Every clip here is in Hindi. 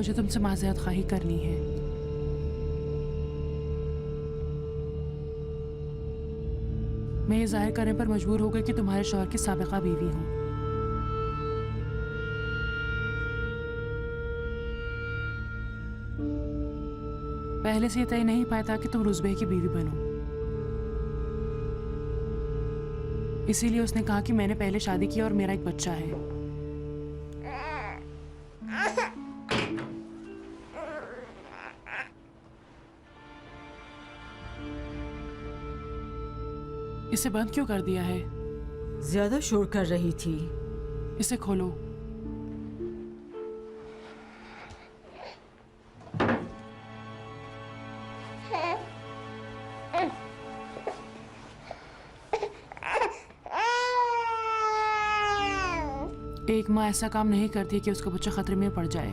मुझे तुमसे माज़रत ख़्वाही करनी है। मैं ये जाहिर करने पर मजबूर हो गई कि तुम्हारे शौहर की साबिक़ा बीवी हूँ। पहले से ये तय नहीं पाया था कि तुम रुज़बे की बीवी बनो, इसीलिए उसने कहा कि मैंने पहले शादी की और मेरा एक बच्चा है। इसे बंद क्यों कर दिया है? ज्यादा शोर कर रही थी। इसे खोलो। एक माँ ऐसा काम नहीं करती कि उसका बच्चा खतरे में पड़ जाए।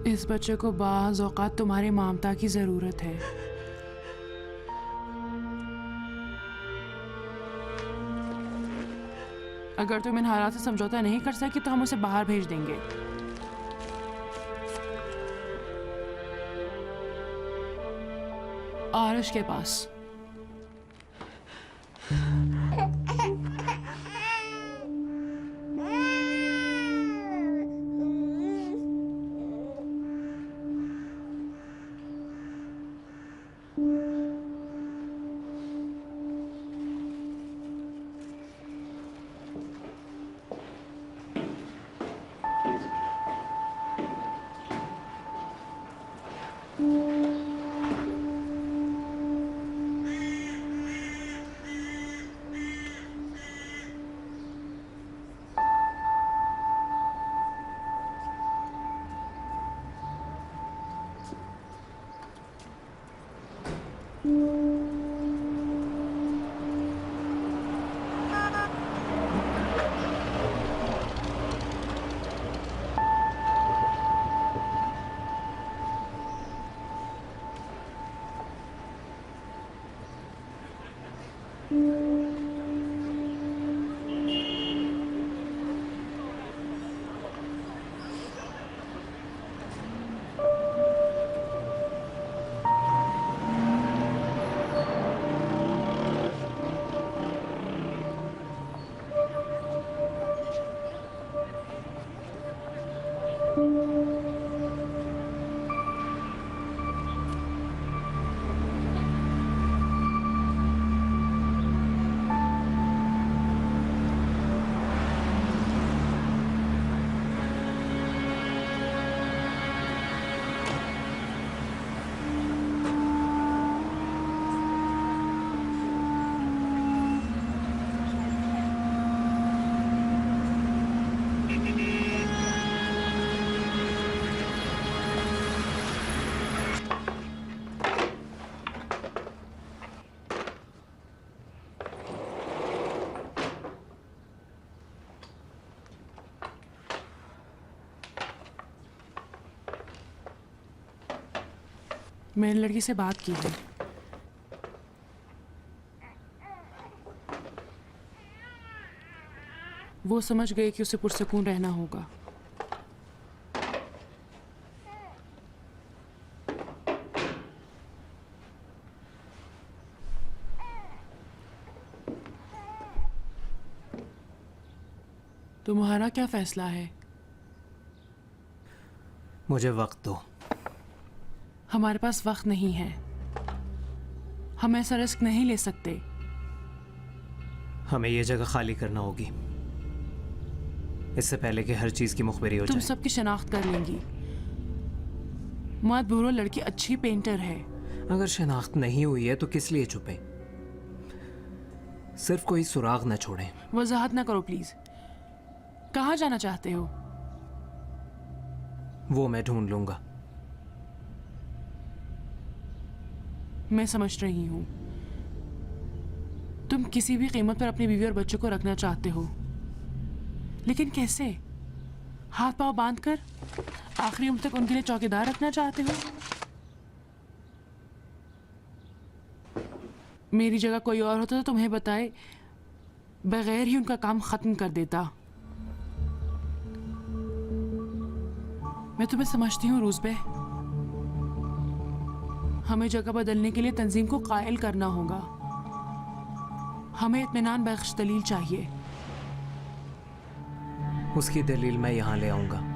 इस बच्चे को बाज़ औक़ात तुम्हारी ममता की ज़रूरत है। अगर तुम इन हालात से समझौता नहीं कर सके तो हम उसे बाहर भेज देंगे। आरश के पास। मैंने लड़की से बात की है। वो समझ गए कि उसे पुरसकून रहना होगा। तुम्हारा क्या फैसला है? मुझे वक्त दो। हमारे पास वक्त नहीं है। हम ऐसा रिस्क नहीं ले सकते। हमें ये जगह खाली करना होगी इससे पहले कि हर चीज की मुखबिरी हो तुम जाए। सबकी शनाख्त कर लेंगी। मत भूलो लड़की अच्छी पेंटर है। अगर शनाख्त नहीं हुई है तो किस लिए छुपे? सिर्फ कोई सुराग न छोड़े। वजाहत ना करो प्लीज। कहाँ जाना चाहते हो? वो मैं ढूंढ लूंगा। मैं समझ रही हूँ, तुम किसी भी कीमत पर अपनी बीवी और बच्चों को रखना चाहते हो, लेकिन कैसे? हाथ पांव बांधकर आखिरी उम्र तक उनके लिए चौकीदार रखना चाहते हो? मेरी जगह कोई और होता तो तुम्हें बताए बगैर ही उनका काम खत्म कर देता। मैं तुम्हें समझती हूँ रूज़बे। हमें जगह बदलने के लिए तंजीम को कायल करना होगा। हमें इत्मीनान बख्श दलील चाहिए। उसकी दलील मैं यहाँ ले आऊंगा।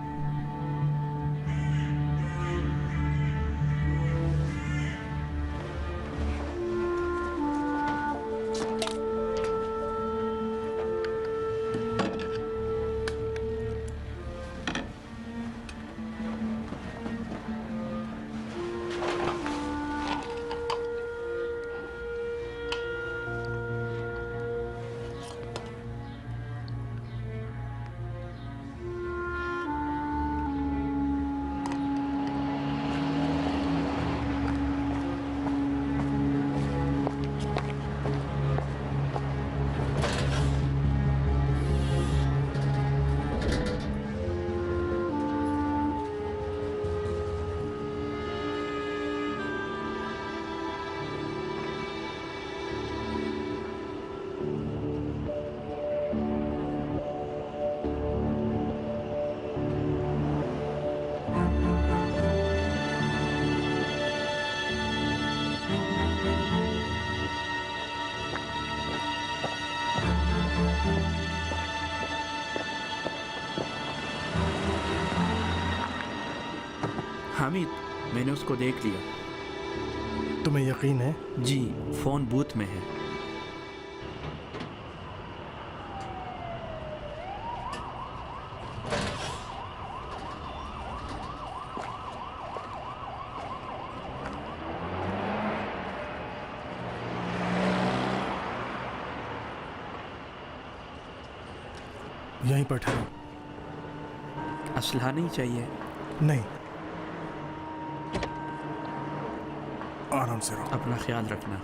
हामिद, मैंने उसको देख लिया। तुम्हें यकीन है? जी, फोन बूथ में है। यहीं पर ठहरो। असलहा नहीं चाहिए? नहीं, आराम से रहो। अपना ख्याल रखना।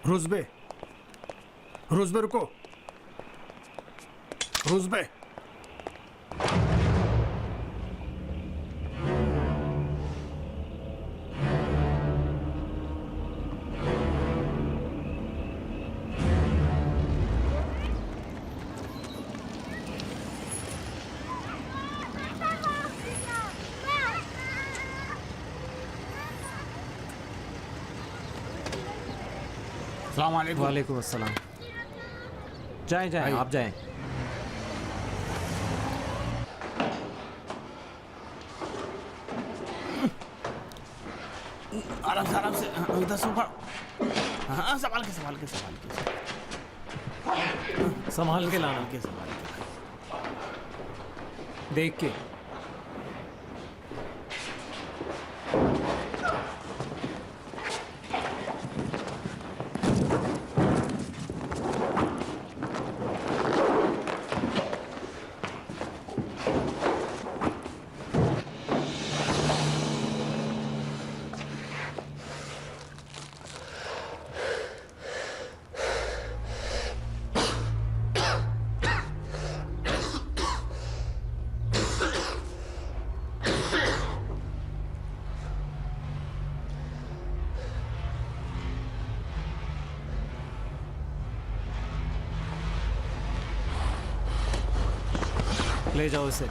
रुज़बे, रुज़बे रुको। रुज़बे, वालेकुम अस्सलाम। जाएं जाएं, आप जाएं। आराम से उधर से ऊपर। हाँ, संभाल के संभाल के लाना, देख के। ले जाओ इसे।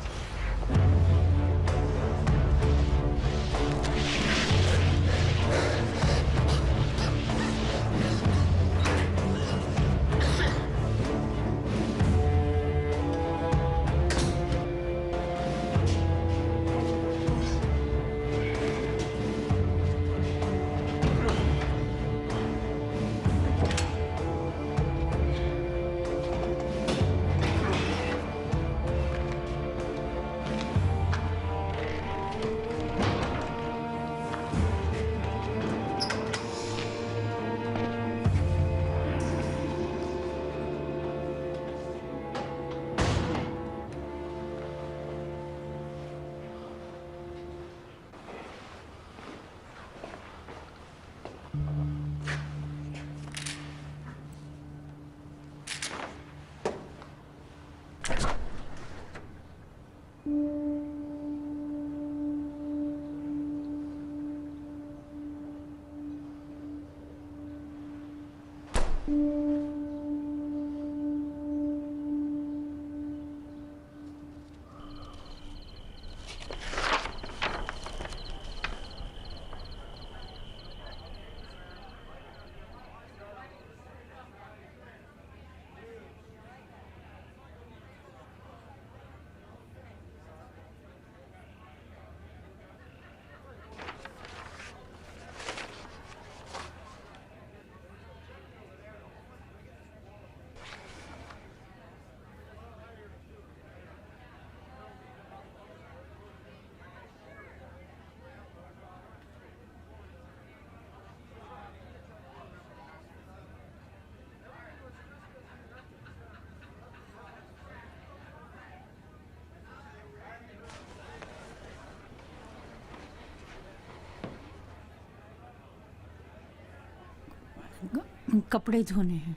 कपड़े धोने हैं।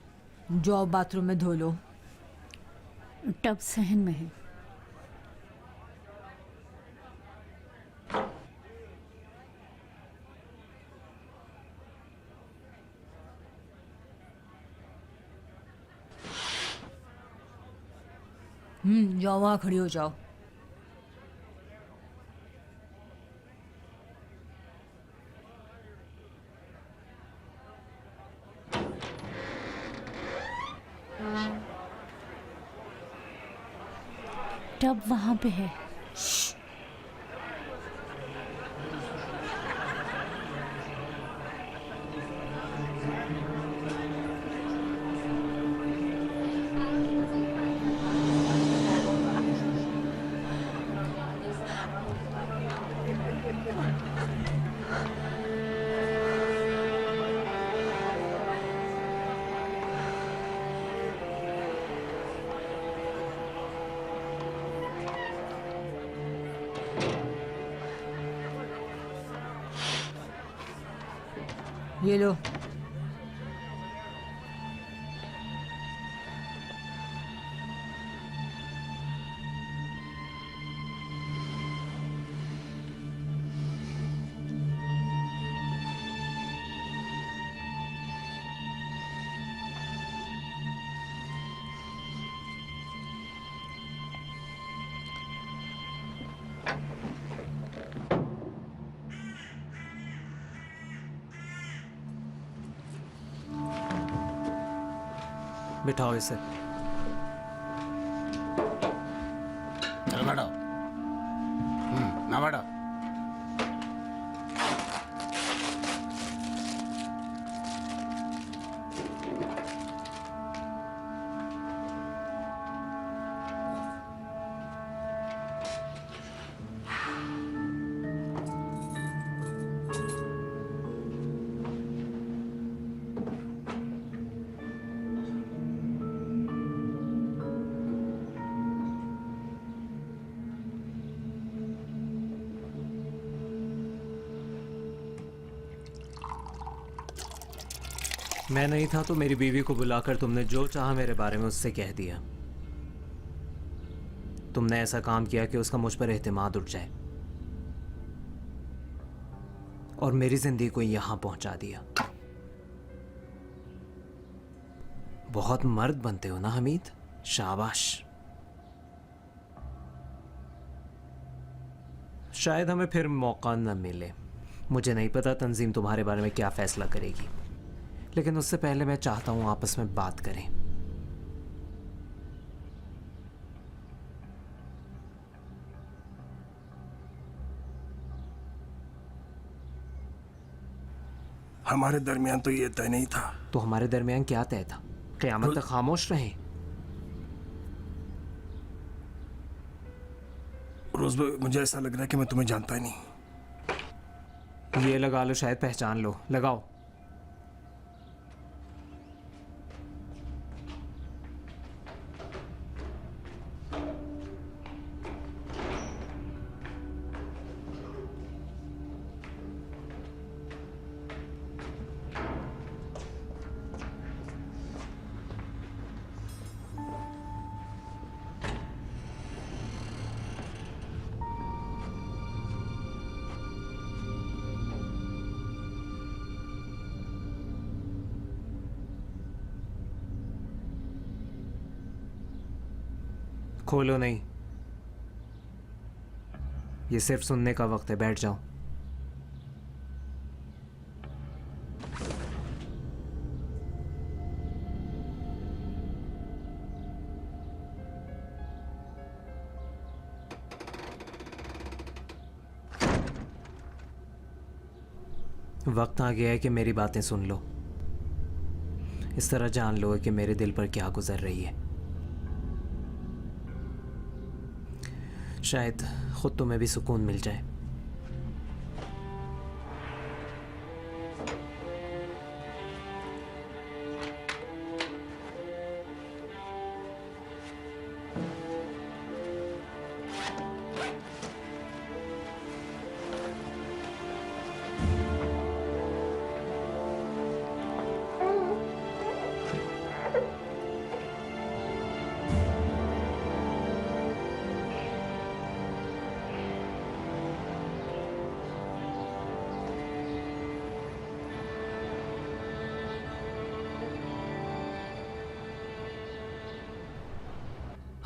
जाओ बाथरूम में धो लो। टब सहन में है। जाओ वहाँ खड़ी हो जाओ। टब वहाँ पे है। ये लो। बिठाओ इसे। चल बैठो। ना बैठो। मैं नहीं था तो मेरी बीवी को बुलाकर तुमने जो चाहा मेरे बारे में उससे कह दिया। तुमने ऐसा काम किया कि उसका मुझ पर एतमाद उठ जाए और मेरी जिंदगी को यहां पहुंचा दिया। बहुत मर्द बनते हो ना हमीद, शाबाश। शायद हमें फिर मौका न मिले। मुझे नहीं पता तंजीम तुम्हारे बारे में क्या फैसला करेगी, लेकिन उससे पहले मैं चाहता हूं आपस में बात करें। हमारे दरमियान तो ये तय नहीं था। तो हमारे दरमियान क्या तय था? क़यामत तक खामोश रहे? रोज मुझे ऐसा लग रहा है कि मैं तुम्हें जानता ही नहीं। ये लगा लो, शायद पहचान लो। लगाओ। खोलो नहीं, ये सिर्फ सुनने का वक्त है, बैठ जाओ। वक्त आ गया है कि मेरी बातें सुन लो, इस तरह जान लो कि मेरे दिल पर क्या गुजर रही है। शायद खुद तुम्हें भी सुकून मिल जाए।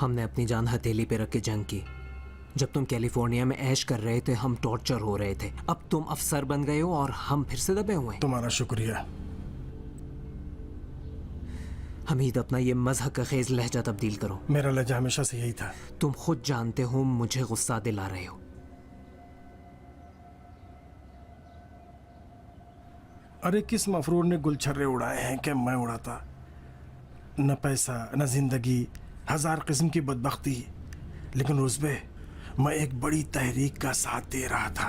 हमने अपनी जान हथेली पे रख के जंग की। जब तुम कैलिफोर्निया में ऐश कर रहे थे, हम टॉर्चर हो रहे थे। अब तुम अफसर बन गए हो और हम फिर से दबे हुए हैं। तुम्हारा शुक्रिया। हमीद, अपना ये मजहब का खेज लहजा तब्दील करो। मेरा लहजा हमेशा से यही था। तुम खुद जानते हो मुझे गुस्सा दिला रहे हो। अरे किस मफरूर ने गुलछर्रे उड़ाए हैं कि मैं उड़ाता? न पैसा, न जिंदगी, हजार किस्म की बदबख्ती। लेकिन रुज़बे, मैं एक बड़ी तहरीक का साथ दे रहा था।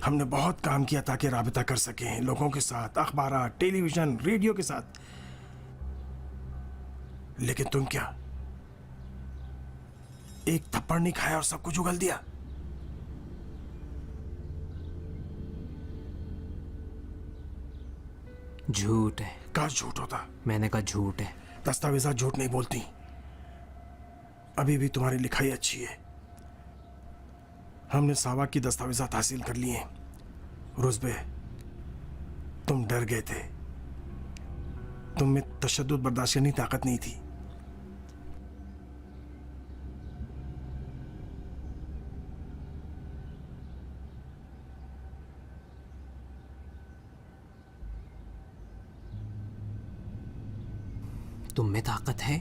हमने बहुत काम किया ताकि राबिता कर सकें लोगों के साथ, अखबार, टेलीविजन, रेडियो के साथ। लेकिन तुम क्या एक थप्पड़ नहीं खाया और सब कुछ उगल दिया? झूठ है। काश झूठ होता। मैंने कहा झूठ है। दस्तावेज़ात झूठ नहीं बोलती। अभी भी तुम्हारी लिखाई अच्छी है। हमने सावा की दस्तावेज़ात हासिल कर लिए। रुज़बे, तुम डर गए थे। तुम में तशद्दुद बर्दाश्त करने की ताकत नहीं थी। तुम में ताकत है?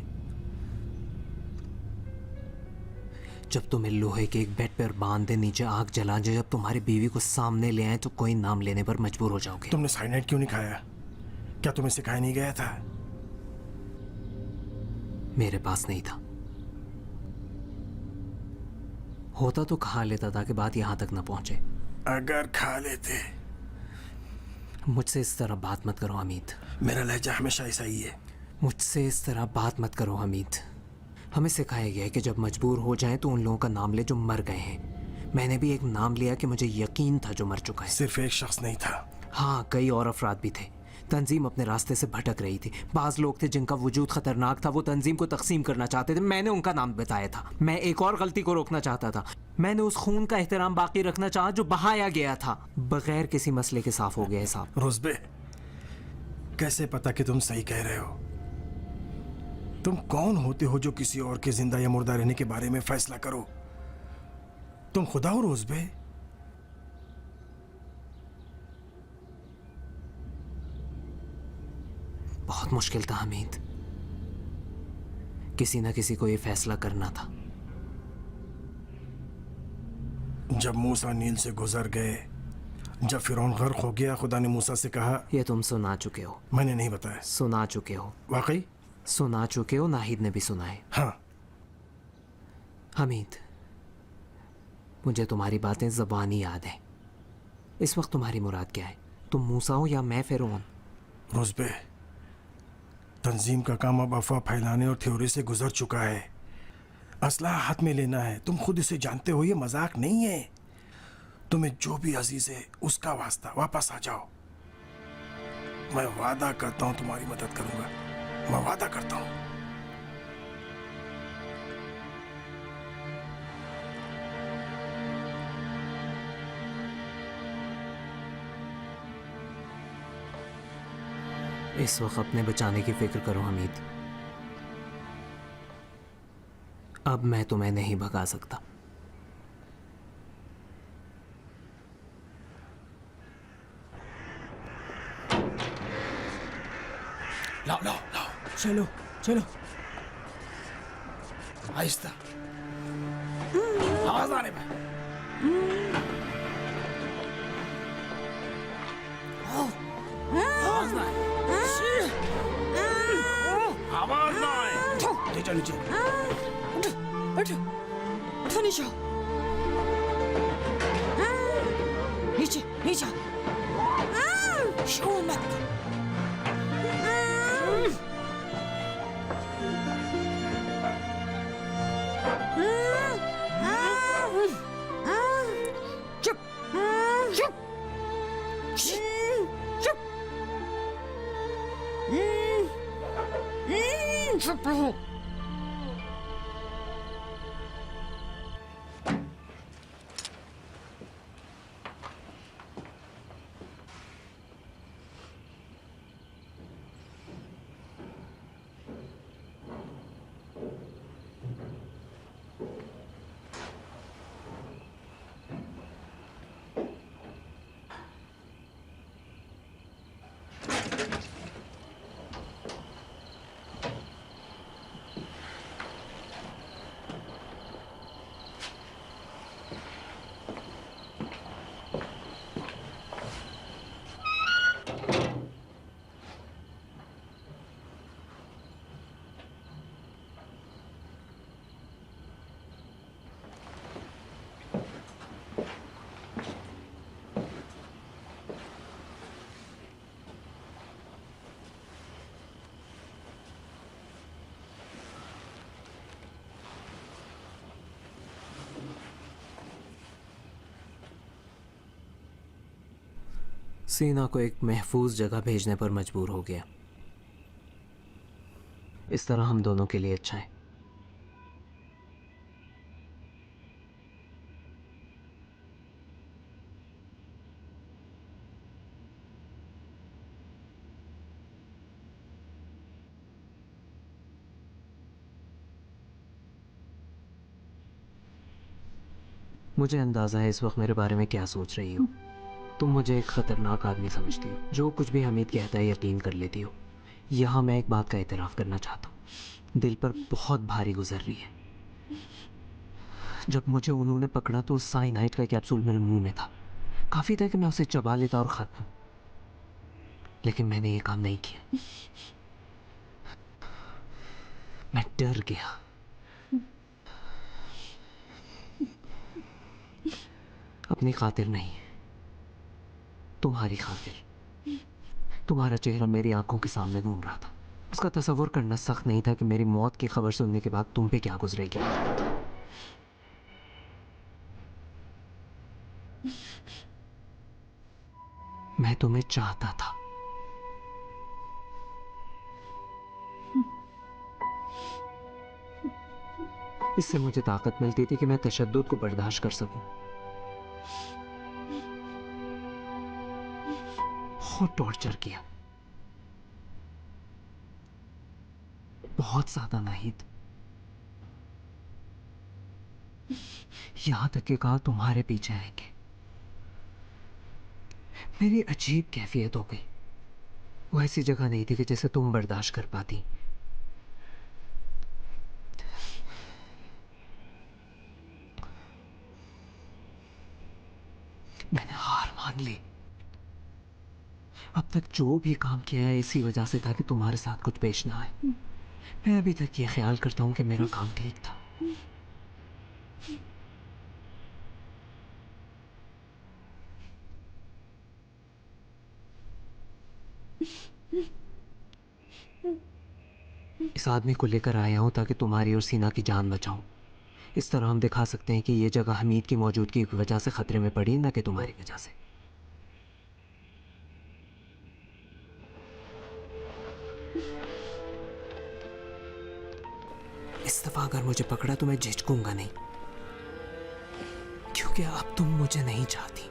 जब तुम्हें लोहे के एक बेड पर बांध दे, नीचे आग जला दे, जब तुम्हारी बीवी को सामने ले आए तो कोई नाम लेने पर मजबूर हो जाओगे। तुमने साइनाइड क्यों नहीं खाया? क्या तुम्हें सिखाया नहीं गया था? मेरे पास नहीं था। होता तो खा लेता ताकि बात यहां तक न पहुंचे। अगर खा लेते। मुझसे इस तरह बात मत करो हमीद। मेरा लहजा हमेशा ऐसा ही है। मुझसे इस तरह बात मत करो हमीद। हमें सिखाया गया है कि जब मजबूर हो जाएं तो उन लोगों का नाम ले जो मर गए हैं। मैंने भी एक नाम लिया कि मुझे यकीन था जो मर चुका है। सिर्फ एक शख्स नहीं था। हाँ, कई और अफराद भी थे। तंजीम अपने रास्ते से भटक रही थी। बाज लोग थे जिनका वजूद खतरनाक था। वो तंजीम को तकसीम करना चाहते थे। मैंने उनका नाम बताया था। मैं एक और गलती को रोकना चाहता था। मैंने उस खून का एहतराम बाकी रखना चाहा जो बहाया गया था। बगैर किसी मसले के साफ हो गया है साहब। रुज़बे, कैसे पता कि तुम सही कह रहे हो? तुम कौन होते हो जो किसी और के जिंदा या मुर्दा रहने के बारे में फैसला करो? तुम खुदा हो रुज़बे? बहुत मुश्किल था हमीद। किसी न किसी को ये फैसला करना था। जब मूसा नील से गुजर गए, जब फिरौन गर्क हो गया, खुदा ने मूसा से कहा। ये तुम सुना चुके हो। मैंने नहीं बताया। सुना चुके हो। वाकई सुना चुके हो। नाहिद ने भी सुना है। हाँ। हमीद, मुझे तुम्हारी बातें ज़बानी याद है। इस वक्त तुम्हारी मुराद क्या है? तुम मूसा हो या मैं फिरौन? रुज़बे, तंजीम का काम अब अफवाह फैलाने और थ्योरी से गुजर चुका है। असला हाथ में लेना है। तुम खुद इसे जानते हो, ये मजाक नहीं है। तुम्हें जो भी अजीज है उसका वास्ता, वापस आ जाओ। मैं वादा करता हूं तुम्हारी मदद करूंगा। मैं वादा करता हूं। इस वक्त अपने बचाने की फिक्र करो हमीद। अब मैं तुम्हें नहीं भगा सकता। लाओ लाओ लाओ, चलो चलो। आहिस्ता, आवाज आने में। आवाज ना आए, आवाज ना आए। नीचे नीचे। उठो उठो नीचे आओ। नीचे नीचे आओ। शोर मत करो। चुप चुप चुप चुप रहो। सीना को एक महफूज जगह भेजने पर मजबूर हो गया। इस तरह हम दोनों के लिए अच्छा है। मुझे अंदाजा है इस वक्त मेरे बारे में क्या सोच रही हो। तुम मुझे एक खतरनाक आदमी समझती हो, जो कुछ भी हमीद कहता है यकीन कर लेती हो। यहाँ मैं एक बात का एतराफ़ करना चाहता हूँ, दिल पर बहुत भारी गुजर रही है। जब मुझे उन्होंने पकड़ा तो साइनाइड का कैप्सूल मेरे मुंह में था। काफ़ी था कि मैं उसे चबा लेता और ख़त्म, लेकिन मैंने ये काम नहीं किया। मैं डर गया। अपनी खातिर नहीं, तुम्हारी खातिर। तुम्हारा चेहरा मेरी आंखों के सामने घूम रहा था। उसका तसव्वुर करना सख्त नहीं था कि मेरी मौत की खबर सुनने के बाद तुम पे क्या गुजरेगी। मैं तुम्हें चाहता था। इससे मुझे ताकत मिलती थी कि मैं तशद्दुद को बर्दाश्त कर सकूं। बहुत टॉर्चर किया, बहुत ज्यादा नाहिद। यहां तक कि कहा तुम्हारे पीछे आएंगे। मेरी अजीब कैफियत हो गई। वो ऐसी जगह नहीं थी कि जैसे तुम बर्दाश्त कर पाती। मैंने हार मान ली। अब तक जो भी काम किया है इसी वजह से था कि तुम्हारे साथ कुछ पेश ना आए। मैं अभी तक ये ख्याल करता हूं कि मेरा काम ठीक था। इस आदमी को लेकर आया हूं ताकि तुम्हारी और सीना की जान बचाऊं। इस तरह हम दिखा सकते हैं कि ये जगह हमीद की मौजूदगी की वजह से खतरे में पड़ी, ना कि तुम्हारी वजह से। इस दफा अगर मुझे पकड़ा तो मैं झिझकूंगा नहीं, क्योंकि अब तुम मुझे नहीं चाहती।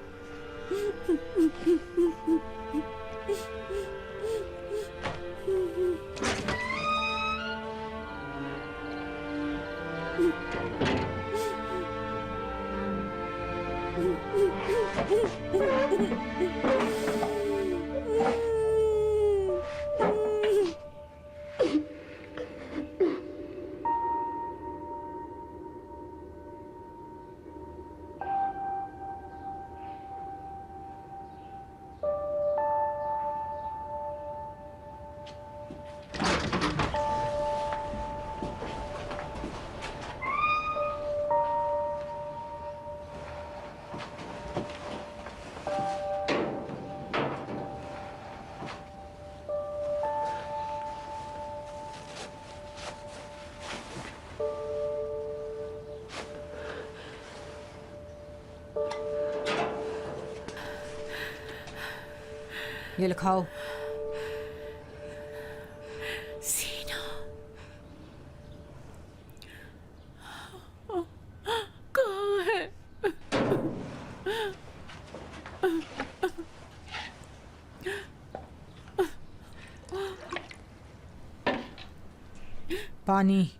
ये लिखाओ। सीना कहाँ है? पानी।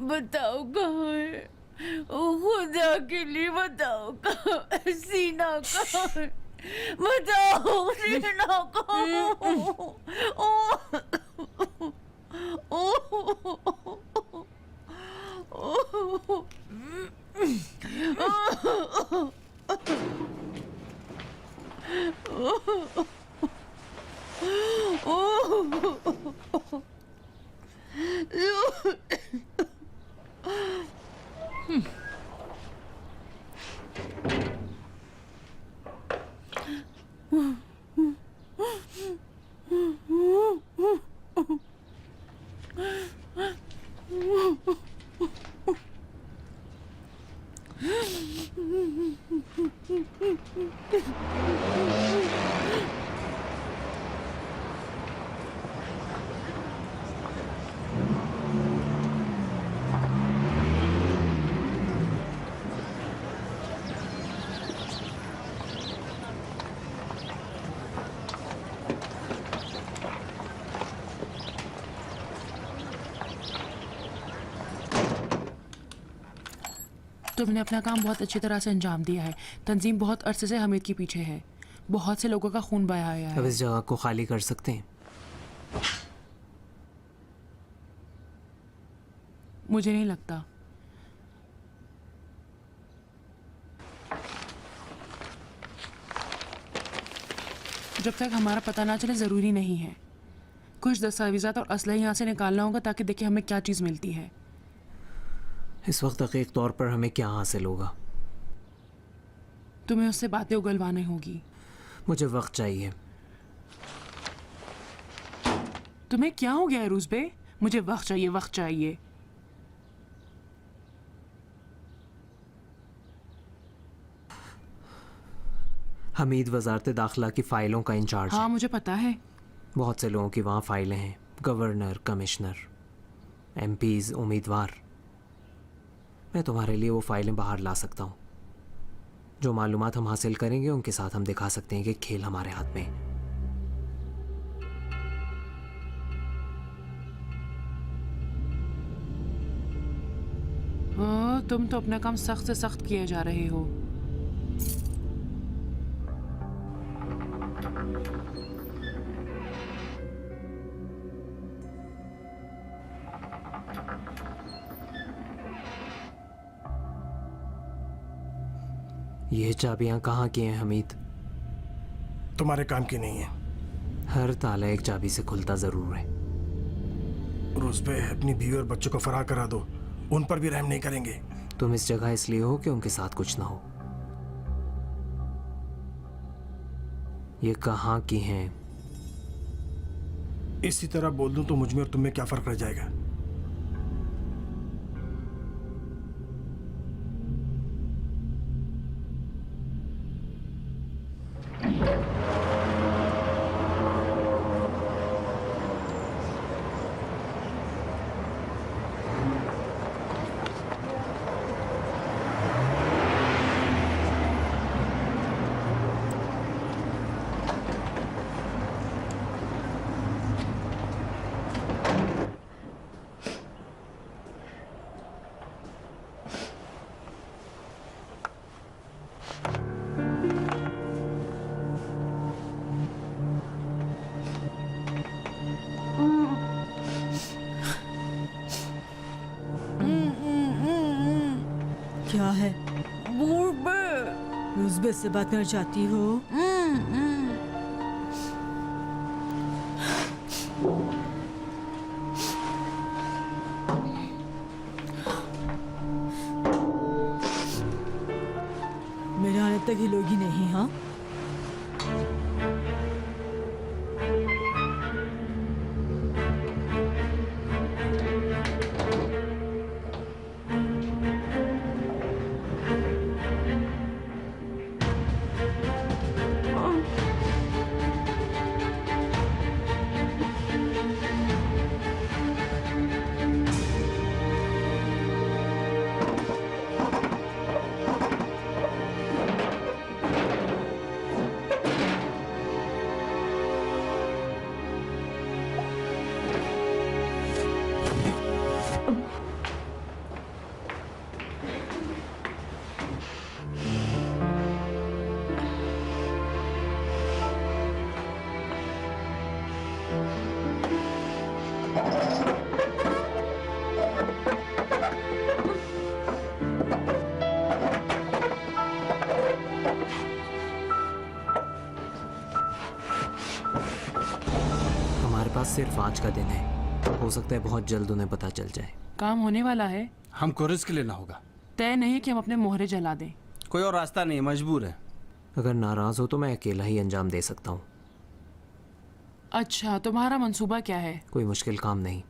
बताओ कहाँ है? खुदा के लिए बताओ कहाँ है? सीना कहाँ है? बताओ सीना कहाँ तुमने अपना काम बहुत अच्छी तरह से अंजाम दिया है। तंजीम बहुत अरसे से हमीद के पीछे है। बहुत से लोगों का खून बहाया अब है। इस जगह को खाली कर सकते हैं? मुझे नहीं लगता। जब तक हमारा पता ना चले ज़रूरी नहीं है। कुछ दस्तावेज़ात और असला यहाँ से निकालना होगा ताकि देखें हमें क्या चीज़ मिलती है। इस वक्त हकीक तौर पर हमें क्या हासिल होगा? तुम्हें उससे बातें उगलवानी होगी। मुझे वक्त चाहिए। तुम्हें क्या हो गया है रूज़बे? मुझे वक्त चाहिए, वक्त चाहिए। हमीद वजारत दाखिला की फ़ाइलों का इंचार्ज हाँ है। मुझे पता है। बहुत से लोगों की वहाँ फ़ाइलें हैं। गवर्नर, कमिश्नर, एमपीज़, उम्मीदवार। मैं तुम्हारे लिए वो फ़ाइलें बाहर ला सकता हूँ। जो मालूमात हम हासिल करेंगे उनके साथ हम दिखा सकते हैं कि खेल हमारे हाथ में है। तुम तो अपना काम सख्त से सख्त किए जा रहे हो। ये चाबियाँ कहाँ की हैं हमीद? तुम्हारे काम की नहीं है। हर ताला एक चाबी से खुलता ज़रूर है। रोज पे अपनी बीवी और बच्चों को फरार करा दो। उन पर भी रहम नहीं करेंगे। तुम इस जगह इसलिए हो कि उनके साथ कुछ ना हो। ये कहाँ की हैं? इसी तरह बोल दूं तो मुझ में और तुम में क्या फर्क रह जाएगा? है? बूढ़े। उस बेस से बात करना चाहती हो? मेरे आने तक हिलोगी नहीं, हाँ? हमारे पास सिर्फ आज का दिन है, हो सकता है बहुत जल्द उन्हें पता चल जाए। काम होने वाला है। हमको रिस्क लेना होगा। तय नहीं कि हम अपने मोहरे जला दें। कोई और रास्ता नहीं, मजबूर है। अगर नाराज हो तो मैं अकेला ही अंजाम दे सकता हूँ। अच्छा, तुम्हारा मंसूबा क्या है? कोई मुश्किल काम नहीं।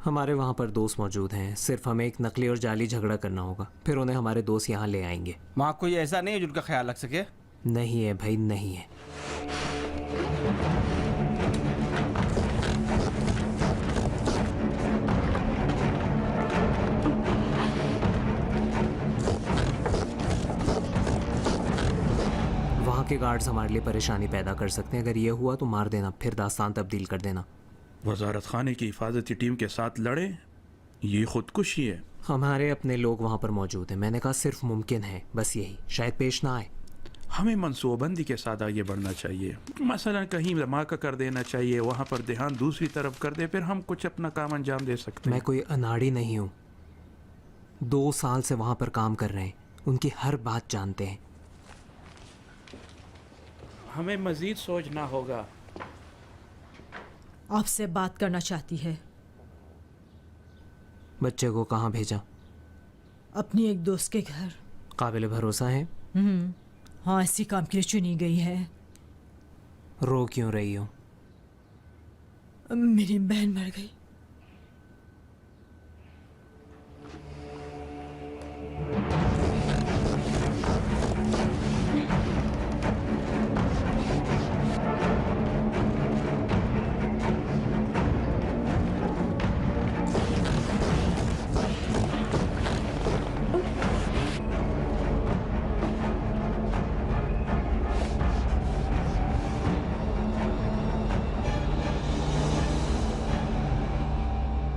हमारे वहाँ पर दोस्त मौजूद हैं, सिर्फ हमें एक नकली और जाली झगड़ा करना होगा, फिर उन्हें हमारे दोस्त यहाँ ले आएंगे। वहाँ कोई ऐसा नहीं है जिनका ख्याल रख सके? नहीं है भाई, नहीं है। वहाँ के गार्ड्स हमारे लिए परेशानी पैदा कर सकते हैं। अगर ये हुआ तो मार देना, फिर दास्तान तब्दील कर देना। वजारत खाने की हिफाजती टीम के साथ लड़े, ये खुदकुशी है। हमारे अपने लोग वहाँ पर मौजूद हैं। मैंने कहा सिर्फ मुमकिन है, बस यही, शायद पेश ना आए। हमें मनसूबबंदी के साथ आगे बढ़ना चाहिए। मसलन कहीं धमाका कर देना चाहिए, वहाँ पर ध्यान दूसरी तरफ कर दे, फिर हम कुछ अपना काम अंजाम दे सकते मैं हैं। कोई अनाड़ी नहीं हूँ। 2 साल से वहाँ पर काम कर रहे हैं, उनकी हर बात जानते हैं। हमें मजीद सोचना होगा। आपसे बात करना चाहती है। बच्चे को कहाँ भेजा? अपनी एक दोस्त के घर। काबिल भरोसा है? हाँ, इसी काम के लिए चुनी गई है। रो क्यों रही हो? मेरी बहन मर गई।